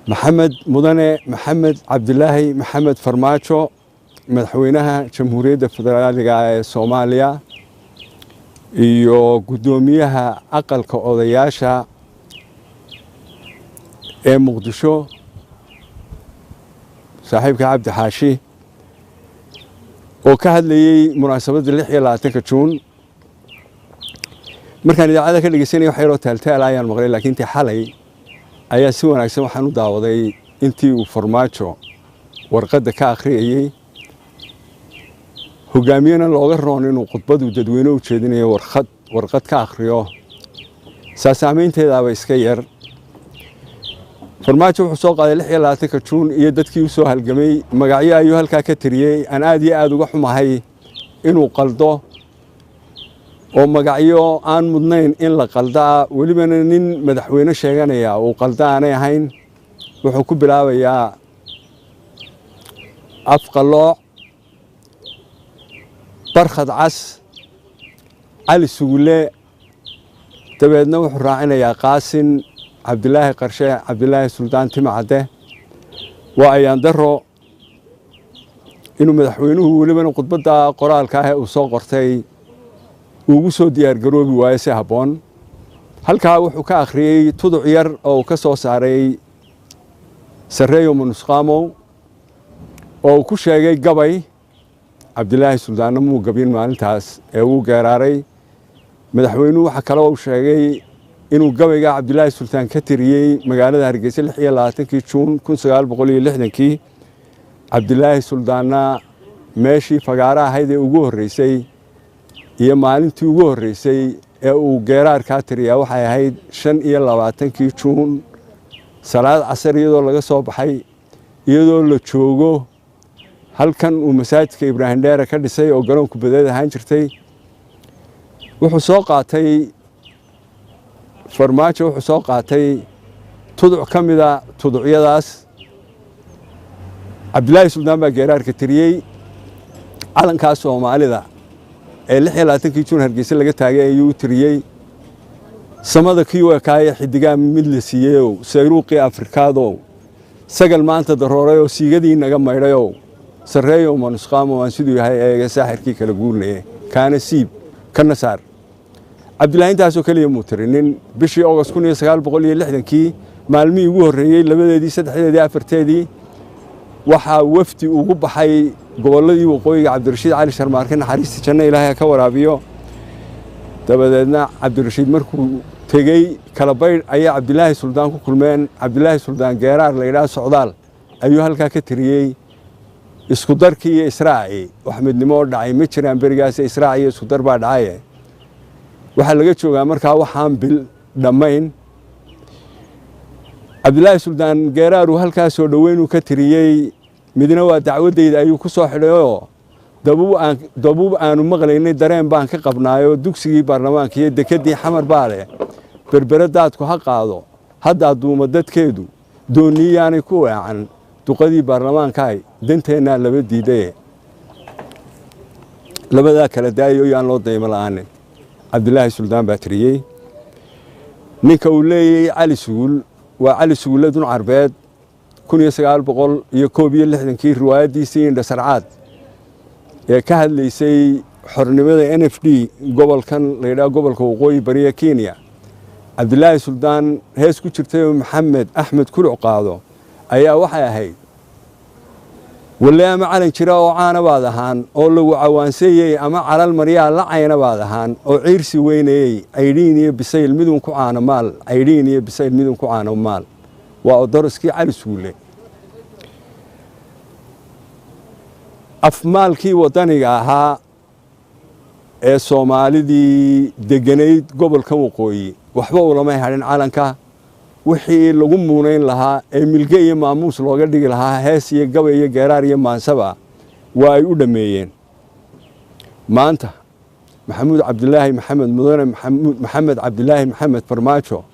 محمد مدن محمد عبد الله محمد فرماجو مدحوينها جمهورية فدرالية الصومالية iyo gudoomiyaha aqalka odayaasha ee Muqdisho saaxiibka Cabdi Xaashi oo ka hadlayay munaasabadda 26 Juun markaan idaacada ka dhageysanay wax yar oo taaltaal ayaan maqlay laakiin tii xalay ayaa si wanaagsan waxaan u daawaday intii uu Farmaajo warqadda ka akhriyay hogaamiyana looga roon inuu khudbadu dadweyne u jeedinayo warqad ka akhriyo saameynteeda iska yar Farmaajo wuxuu soo qaaday 26 Juun iyo dadkii u soo halgamay magacyo ayuu halka ka tiriyay aan aad iyo aad uga xumahay inuu qaldo oo magacyo aan mudnayn in la qaldaa waliba nin madaxweyne sheeganaya oo qaldaanay ahayn wuxuu ku bilaabayaa afqalooc barkhad cas علي سوغلي تبعدنا وحراعنا يا قاسم عبد الله قرشة عبد الله سلطان تمعده وأيان درو إنه مدحوينه ولمن قطبته قرال كاه وصو قرتي ووسو ديار جروبي وايسي هبون هل كاه وحكا آخري تضعير أو كسو ساري سريو من نسقامو أو كشيء قبي عبد الله سلطان مو قبيل مالتاس أو قراري مدحوينه waxa kale oo sheegay inuu gabayga Cabdullaahi Sultaan ka tiriyay magaalada Hargeysa 26 Juun 1960 Cabdullaahi Sultaanna meeshii fagaaraha ahayd ee ugu horeysay iyo maalintii ugu horeysay ee uu geeraar ka tiriyay waxay ahayd 25 Juun salaad casar iyadoo laga soo baxay iyadoo la joogo halkan uu masaajidka Ibraahim Dheere ka dhisay oo garoonka badeed ahaan jirtay wuxuu soo qaatay Farmaajo wuxuu soo qaatay tuduc kamida tuducyadaas Cabdullaahi Sultaan baa geeraarka tiriyay calankaas Soomaalida ee 26 Juun Hargeysa laga taagay ayuu tiriyay samada kiiwa kaaya xidigaa mid la siiyay sayruuqi Afrikaado sagal maanta darooray oo siigadii naga maydhayo sareeyo manusqaamo aan sidoo yahay ee saaxirkii kala guurnay kaana siib kana saar Cabdullaahi intaasoo kaliya muutirinin bishii August 1960 maalmii ugu horeeyay labadeedii saddexdeedii afarteedii waxa wafdi ugu baxay goboladii waqooyiga Cabdirashiid Cali Sharmaarke naxariista janna Ilaahay ka waraabiyo dabadeedna Cabdirashiid markuu tagay kala bayd ayaa Cabdullaahi Sultaan ku kulmeen Cabdullaahi Sultaan geeraar la yiraahdo socdaal ayuu halka ka tiriyay isku darkii Israaci waxmidnimo dhacay ma jiraan barigaas Israaci isku dar baa dhacay waxa laga joogaa markaa waxaan bil dhamayn Cabdullaahi Sultaan geeraaru halka soo dhaweyn uu ka tiriyay midna waa dacwadeeda ayuu ku soo xidhayo dabuub aanu maqlaynay dareen baan ka qabnaayo dugsigii baarlamaanka iyo dekadii xamar baale berberadaadku ha qaado hadda duuma dadkeedu dooniyaanay ku waacan duqadii baarlamaanka ay danteena laba diiday labada kala daayo yaan loo daymo la'aan Cabdullaahi Sultaan baa tiriyay ninka uu leeyay Ali Suul waa Ali Suuladun Carbeed 1961 riwaayadiisii indhasarcaad ee ka hadlaysay xornimada NFD gobolkan la yiraahdo gobolka waqooyi bariga Kenya Cabdullaahi Sultaan hees ku jirtay Maxamed Axmed Kuluc qaado ayaa waxay ahayd walaama calan jira oo caana baad ahaan oo lagu cawaansayay ama calal maryaa la cayna baad ahaan oo ciirsi weynayay aydiin iyo bisayl midun ku caana maal aydiin iyo bisayl midun ku caana maal waa daraskii Ali Suule afmaalkii wadaniga ahaa ee Soomaalidii deganeyd gobolka waqooyi waxba uu lama harin calanka wixii lagu muunayn lahaa ee milge iyo maamuus looga dhigi lahaa hees iyo gabay iyo geeraar iyo maansaba waa ay u dhameeyeen maanta Maxamuud Cabdullaahi Maxamed Mudane Maxamed Cabdullaahi Maxamed Farmaajo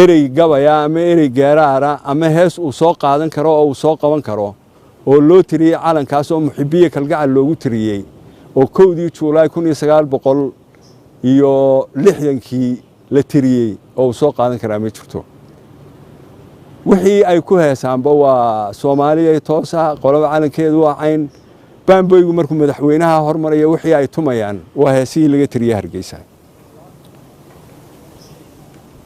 erey gabaya ama erey geeraara ama hees uu soo qaadan karo oo uu soo qaban karo oo loo tiriyay calankaas oo muxibbiye kalgacal loogu tiriyay oo 1 Juulaay 1960 la tiriyay oo soo qaadan kara ma jirto wixii ay ku heesaanba waa Soomaaliya toosa qolaba calankeedu waa cayn baanboygu markuu madaxweynaha hormaraya wixii ay tumayaan waa heesii laga tiriyay Hargeysa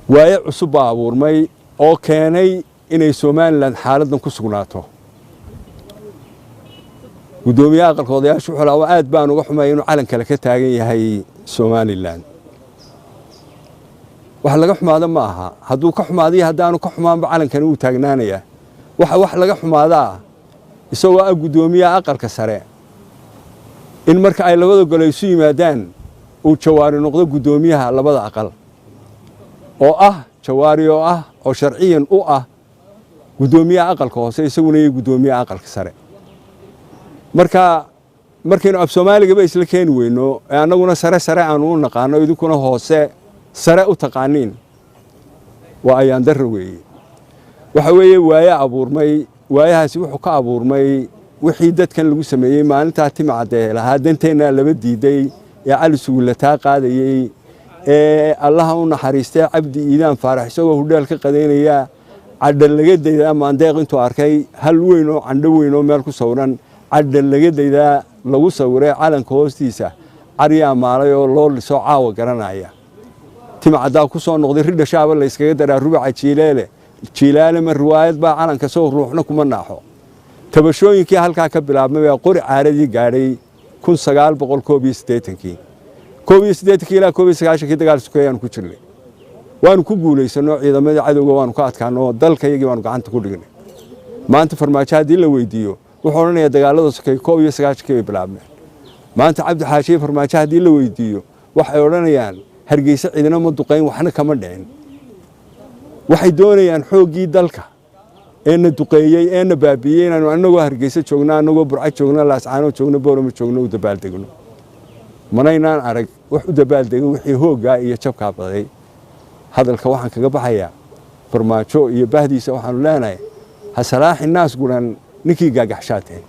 waaye cusub baa abuurmay oo keenay inay Somaliland xaaladdan ku sugnaato gudoomiyaha aqalka odayaasha xulaa oo aad baan uga xumay inuu calan kale ka taagan yahay Somaliland wax laga xumaado ma aha hadduu ka xumaado haddaanu ka xumaanba calankan uu taagnaanaya wax laga xumaada isagoo gudoomiyaha aqalka sare in marka ay labada gole isu yimaadaan uu jawaari noqdo gudoomiyaha labada aqal oo jawaari oo sharciyan u gudoomiyaha aqalka hoose isaguna iyo gudoomiyaha aqalka sare markaynu af Soomaaliga ba isla keen weyno annaguna sare aanu u naqaano idinkuna hoose sare u taqaaniin waa ayaan dar weeye waxa weeye waaya abuurmay waayahaasi wuxuu ka abuurmay wixii dadkan lagu sameeyay maalinta Timcadde lahaa danteena laba diiday ee cali suulataa qaadayay ee Allah u naxariistay Cabdi Iidaan Faarax isagoo hudheel ka qadeynaya cadal laga daydaa maandeeq intuu arkay hal weyn oo candho weyn oo meel ku sawran cadal laga daydaa lagu sawiray calanka hoostiisa ariya maalay oo loo lisoo caawa garanaya Timcadda ku soo noqday ridda shaaba la iskaga daraa rubaca jiilaale ma riwaayad baa calanka soo ruuxna kuma naaxo tabashooyinkii halka ka bilaabmay qori caaradii gaadhay 1982 ilaa 1999 dagaal sukeeyaan ku jirnay waanu ku guuleysano ciidamada cadawga waanu ka adkaano dalkayagii waanu gacanta ku dhignay maanta farmaajo hadii la weydiiyo wuxuu oranayaa dagaalada sukeey 1999 bilaabmay maanta Cabdi Xaashi farmaajo hadii la weydiiyo waxay oranayaan Hargeysa ciidana ma duqeyn waxna kama dhicin waxay doonayaan xoogii dalka ee duqeeyay ee baabiyay inaanu anagoo Hargeysa joognaa anagoo Burco joognaa Laascaano joogno Boorama joogno u dabaaldegno manaynaan arag wax u dabaaldegay wixii hooga iyo jabka baday hadalka waxaan kaga baxayaa farmaajo iyo bahdiisa waxaanu leenahay hasalaaxi naas guran ninkii gaagaxshaatay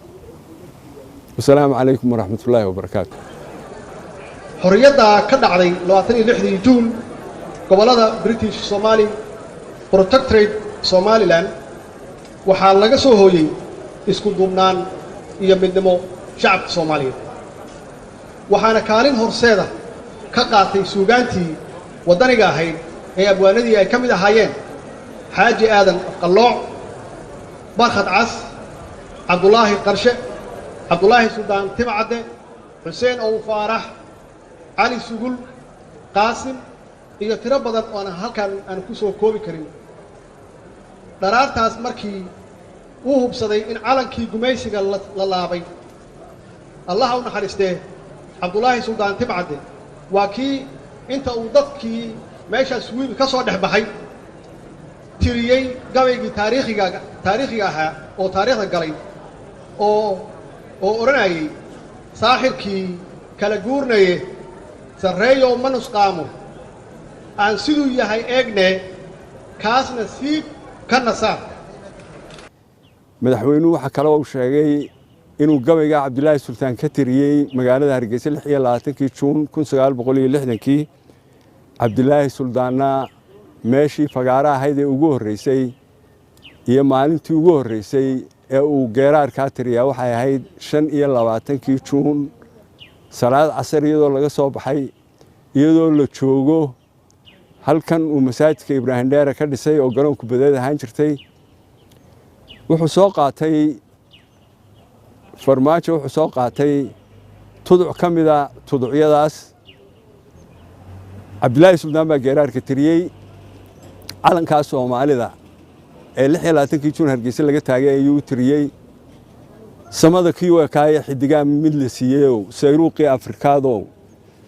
wassalaamu calaykum waraxmatullaahi wabarakaatuh xorriyadda ka dhacday 26 Juun gobolada British Somali Protectorate Somaliland waxaa laga soo hooyay isku duubnaan iyo midnimo shacabka Soomaaliyeed waxaana kaalin horseeda ka qaatay suugaantii wadaniga ahayd ee abwaanadii ay ka mid ahaayeen Xaaji Aadan Qalooc Barkhad Cas Cabdulaahi Qarshe Cabdulaahi Suldaan Timcadde Xuseen Ow Faarax علي سجول قاسم iyo tiro badan oo halkan aan ku soo koobi karin daraartaas markii uu hubsaday in calankii gumaysiga la laabay Allah u naxariistay Cabdulaahi Suldaan Timcadde waa kii inta uu dadkii meeshaas wiil ka soo dhaxbaxay tiriyay gabaygii taariikhiga ahaa oo taariikhda galay oo oranayay saaxirkii kala guurnayay sareeyo manus qaamo aan sidoo yahay eegne kaasna siib kana saar madaxweynuhu waxa kale oo sheegay inuu gabayga Cabdulaahi Sultaan ka tiriyay magaalada Hargeysa 26 Juun 1960 Cabdulaahi Sultaanna meeshii fagaaraha ahayd ee ugu horeysay iyo maalintii ugu horeysay ee uu geeraar ka tiriyaa waxay ahayd 25 Juun salaad casar iyadoo laga soo baxay iyadoo la joogo halkan uu masaajidka Ibraahim Dheere ka dhisay oo garoonka badeed ahaan jirtay wuxuu soo qaatay farmaajo wuxuu soo qaatay tuduc kamida tuducyadaas Cabdulaahi Sultaan baa geeraarka tiriyay calanka Soomaalida ee 26 Juun Hargeysa laga taagay ayuu tiriyay samada kiiwa kaaya xidigaa mid la siiyay sayruuqii Afrikaado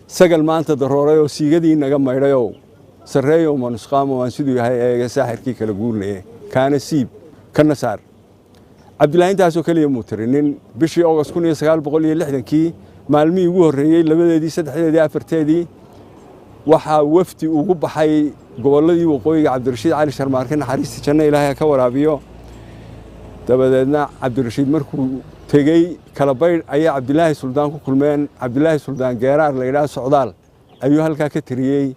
sagal maanta darooray oo siigadii naga maydhayo sareeyo manusqaamo aan sidoo yahay ee saaxirkii kala guurnay kaana siib kana saar Cabdulaahi intaasoo kaliya muutirinin bishii August 1960 maalmii ugu horeeyay labadeedii saddexdeedii afarteedii waxa wafdi ugu baxay goboladii waqooyiga Cabdirashiid Cali Sharmaarke naxariista janna Ilaahay ka waraabiyo dabadeedna Cabdirashiid markuu tegay kala bayd ayaa Cabdulaahi Suldaan ku kulmeen Cabdulaahi Suldaan geeraar la yiraahdo socdaal ayuu halka ka tiriyay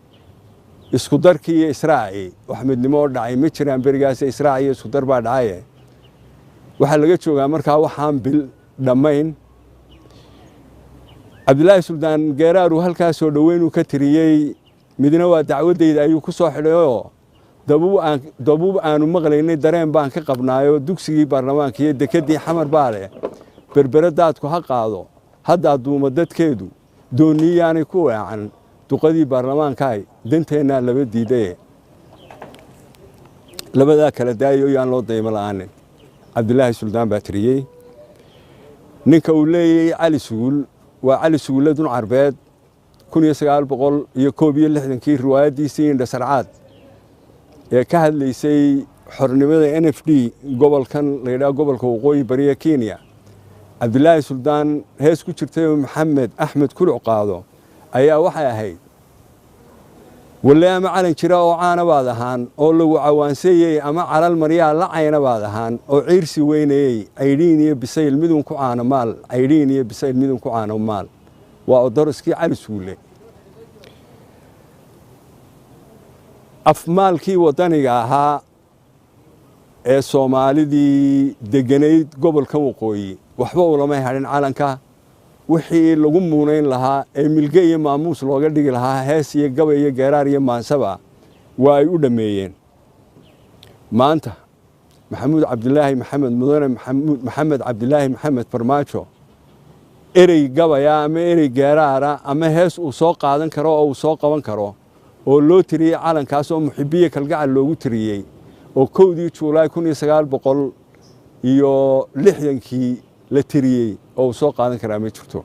isku darkii iyo israaci wax midnimo dhacay ma jiraan berigaas israaci iyo isku dar baa dhacay waxa laga joogaa markaa waxaan bil dhamayn Cabdilaahi Suldaan Geeraaru halkaas soo dhaweyn uu ka tiriyay midna waa dacwadeyda ayuu ku soo xidhayo dabuub aanu maqlaynay dareen baan ka qabnaayo dugsigii baarlamaanka iyo dekadii xamar baale berberadaadku ha qaado hadda duuma dadkeedu dooniyaanay ku waacan duqadii baarlamaanka ay danteena laba diiday labada kala daayo yaan loo daymo la'aan Cabdilaahi Suldaan baa tiriyay ninka uu leeyahay Cali Suul waa Cali Suuladun Carbeed 1961 riwaayadiisii Indhasarcaad ee ka hadlaysay xornimada NFD gobolkan la yiraahdo gobolka waqooyi bariga Kenya Cabdilaahi Suldaan hees ku jirtay Maxamed Axmed Kuluc qaado ayaa waxay ahayd walaama calan jira oo caana baad ahaan oo lagu cawaansayay ama calal maryaa la cayna baad ahaan oo ciirsi weynayay aydiin iyo bisayl midun ku caana maal aydiin iyo bisayl midun ku caana maal waa odorskii Cali Suule afmaalkii wadaniga ahaa ee Soomaalidii deganeyd gobolka waqooyi waxba uu lama harin calanka wixii lagu muunayn lahaa ee milge iyo maamuus looga dhigi lahaa hees iyo gabay iyo geeraar iyo maansaba waa ay u dhameeyeen maanta Maxamuud Cabdilaahi Maxamed Mudane Maxamed Cabdilaahi Maxamed Farmaajo erey gabaya ama erey geeraara ama hees uu soo qaadan karo oo uu soo qaban karo oo loo tiriyay calankaas oo muxibbiye kalgacal loogu tiriyay oo 1 Juulaay 1960 la tiriyay oo soo qaadan kara ma jirto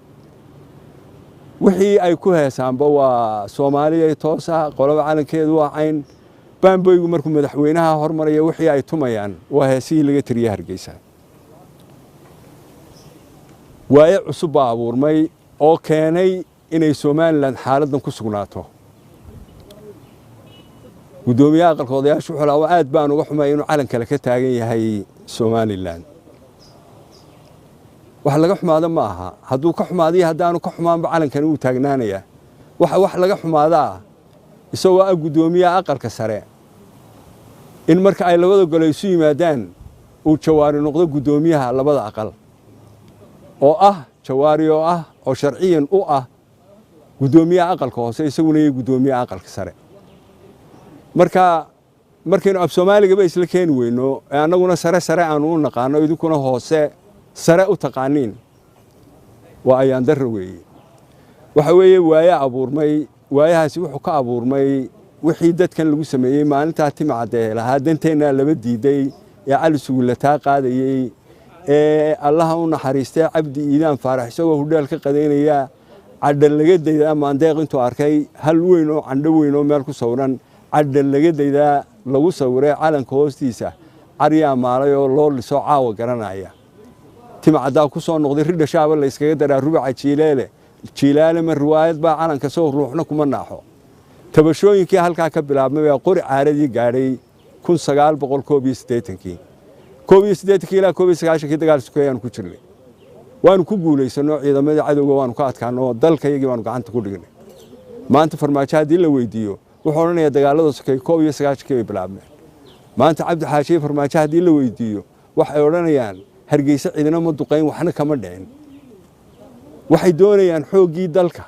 wixii ay ku heesaanba waa Soomaaliya toosa qolada calankeedu waa cayn baanboygu markuu madaxweynaha hormaraya wixii ay tumayaan waa heesii laga tiriyay Hargeysa waaye cusub abuurmay oo keenay inay Soomaaliland xaaladdan ku sugnaato gudoomiyaha aqalka odayaasha xulaa oo aad baan uga xumay inuu calan kale ka taagan yahay Soomaaliland wax laga xumaado ma aha hadduu ka xumaadiyo haddaanu ka xumaanba calankan uu taagnaanaya wax laga xumaadaa isagoo gudoomiyaha aqalka sare in marka ay labada gole isu yimaadaan uu Jawaari noqdo gudoomiyaha labada aqal oo Jawaari oo sharciyan u gudoomiyaha aqalka hoose isaguna iyo gudoomiyaha aqalka sare markaynu af Soomaaliga ba isla keen weyno annaguna sare aanu u naqaano idinkuna hoose sare u taqaaniin waa ayaan dar weeye waxa weeye waaya abuurmay waayahaasi wuxuu ka abuurmay wixii dadkan lagu sameeyay maalinta Timcade lahaa danteena laba diiday ee Cali Suule taa qaadayay ee Allah u naxariistay Cabdi Iidaan Faarax isagoo hudheel ka qadeynaya cadal laga daydaa maandeeq intuu arkay hal weyn oo candho weyn oo meel ku sawran cadal laga daydaa lagu sawiray calanka hoostiisa ariya maalay oo loo liso caawa garanaya Timcada ku soo noqday ridda shaaba la iskaga daraa rubaca jiilaale ma riwaayad baa calanka soo ruuxna kuma naaxo tabashooyinkii halka ka bilaabmay waa qori caaradii gaadhay 1981 ilaa 1990 dagaal sukeeyaan ku jirnay waanu ku guuleysano ciidamada cadawga waanu ka adkaano dalkayagii waanu gacanta ku dhignay maanta farmaajo hadii la weydiiyo wuxuu oranayaa dagaalada sukeey 1990 bilaabmay maanta Cabdi Xaashi farmaajo hadii la weydiiyo waxay oranayaan Hargeysa ciidana ma duqeyn waxna kama dhicin waxay doonayaan xoogii dalka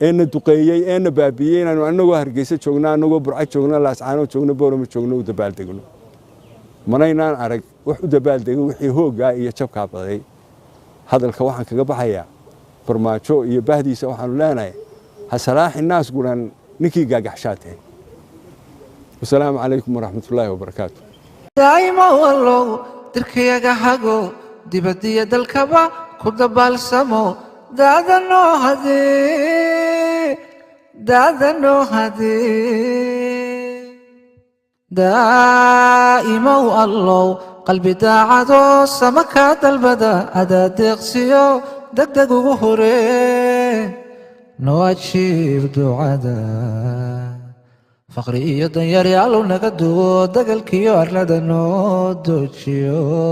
ee duqeeyay ee baabiyay inaanu anagoo Hargeysa joognaa anagoo Burco joognaa Laascaano joogno Boorama joogno u dabaaldegno manaynaan arag wax u dabaaldegay wixii hooga iyo jabka baday hadalka waxaan kaga baxayaa farmaajo iyo bahdiisa waxaanu leenahay ha salaaxi naas guran ninkii gaagaxshaatay wassalaamu calaykum waraxmatullaahi wabarakaatuh daa'ima wallow dirkayaga hago dibadiya dalkaba ku dabaalsamo daadano hadee daa'ima wallow qalbi daacado samaka dalbada adaadeeqsiyo degdeg ugu hore noo ajiib ducada faqri iyo danyar yaalow naga duwo dagalkiyo arlada noo doojiyo